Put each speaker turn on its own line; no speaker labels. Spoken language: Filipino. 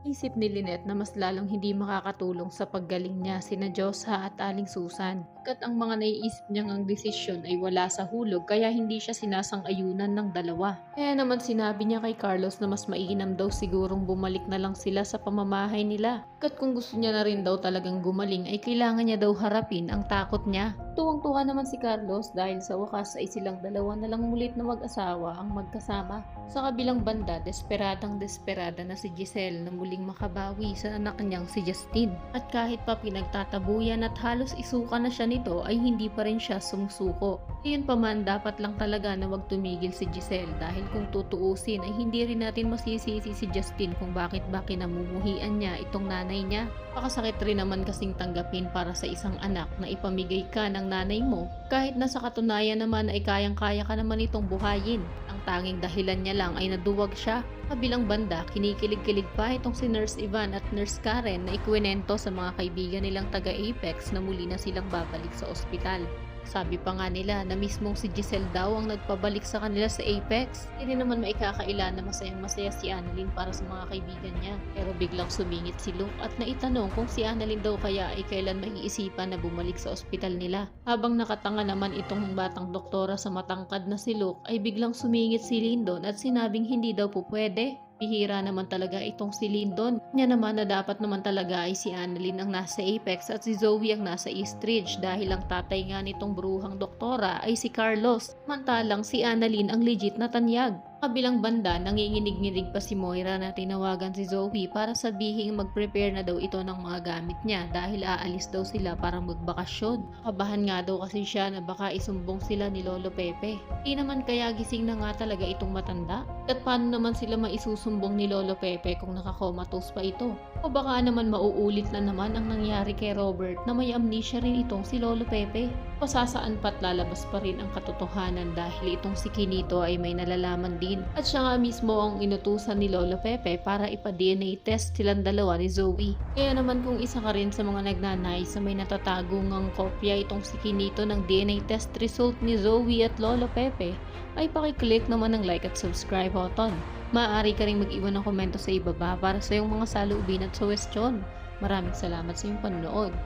Isip ni Lynette na mas lalong hindi makakatulong sa paggaling niya sina Diyosa at Aling Susan. Kat ang mga naiisip niyang ang desisyon ay wala sa hulog kaya hindi siya sinasang-ayunan ng dalawa. Kaya naman sinabi niya kay Carlos na mas mainam daw sigurong bumalik na lang sila sa pamamahay nila. Kat kung gusto niya na rin daw talagang gumaling ay kailangan niya daw harapin ang takot niya. Tuwang-tuwa naman si Carlos dahil sa wakas ay silang dalawa na lang mulit na mag-asawa ang magkasama. Sa kabilang banda, desperada na si Giselle na muling makabawi sa anak niyang si Justin. At kahit pa pinagtatabuyan at halos isuka na siya nito ay hindi pa rin siya sumusuko. Ngayon pa man, dapat lang talaga na wag tumigil si Giselle dahil kung tutuusin ay hindi rin natin masisisi si Justin kung bakit ba kinamumuhian niya itong nanay niya. Pakasakit rin naman kasing tanggapin para sa isang anak na ipamigay ka ng nanay mo kahit na sa katunayan naman ay kayang-kaya ka naman itong buhayin. Ang tanging dahilan niya lang ay naduwag siya. Kabilang banda, kinikilig-kilig pa itong si Nurse Ivan at Nurse Karen na ikwento sa mga kaibigan nilang taga-Apex na muli na silang babalik sa ospital. Sabi pa nga nila na mismong si Giselle daw ang nagpabalik sa kanila sa Apex. Hindi naman maikakaila na masayang-masaya si Annalyn para sa mga kaibigan niya. Pero biglang sumingit si Luke at naitanong kung si Annalyn daw kaya ay kailan maiisipan na bumalik sa ospital nila. Habang nakatanga naman itong batang doktora sa matangkad na si Luke ay biglang sumingit si Lyndon at sinabing hindi daw po pwede. Bihira naman talaga itong si Lyndon. Niya naman na dapat naman talaga ay si Annalyn ang nasa Apex at si Zoe ang nasa Eastridge dahil ang tatay nga nitong bruhang doktora ay si Carlos. Mantalang si Annalyn ang legit na tanyag. Kabilang banda, nanginginig-nginig pa si Moira na tinawagan si Zoe para sabihing mag-prepare na daw ito ng mga gamit niya dahil aalis daw sila para magbakasyon. Kabahan nga daw kasi siya na baka isumbong sila ni Lolo Pepe. Di naman kaya gising na nga talaga itong matanda? At paano naman sila maisusumbong ni Lolo Pepe kung nakakomatose pa ito? O baka naman mauulit na naman ang nangyari kay Robert na may amnesia rin itong si Lolo Pepe? Pasasaan pa't lalabas pa rin ang katotohanan dahil itong si Kinito ay may nalalaman din. At siya nga mismo ang inutusan ni Lolo Pepe para ipa-DNA test silang dalawa ni Zoe. Kaya naman kung isa ka rin sa mga nagnanais sa may natatago ngang kopya itong si Kinito ng DNA test result ni Zoe at Lolo Pepe, ay pakiclick naman ng like at subscribe button. Maaari ka rin mag-iwan ng komento sa ibaba para sa iyong mga saloobin at suwestyon. Maraming salamat sa iyong panonood.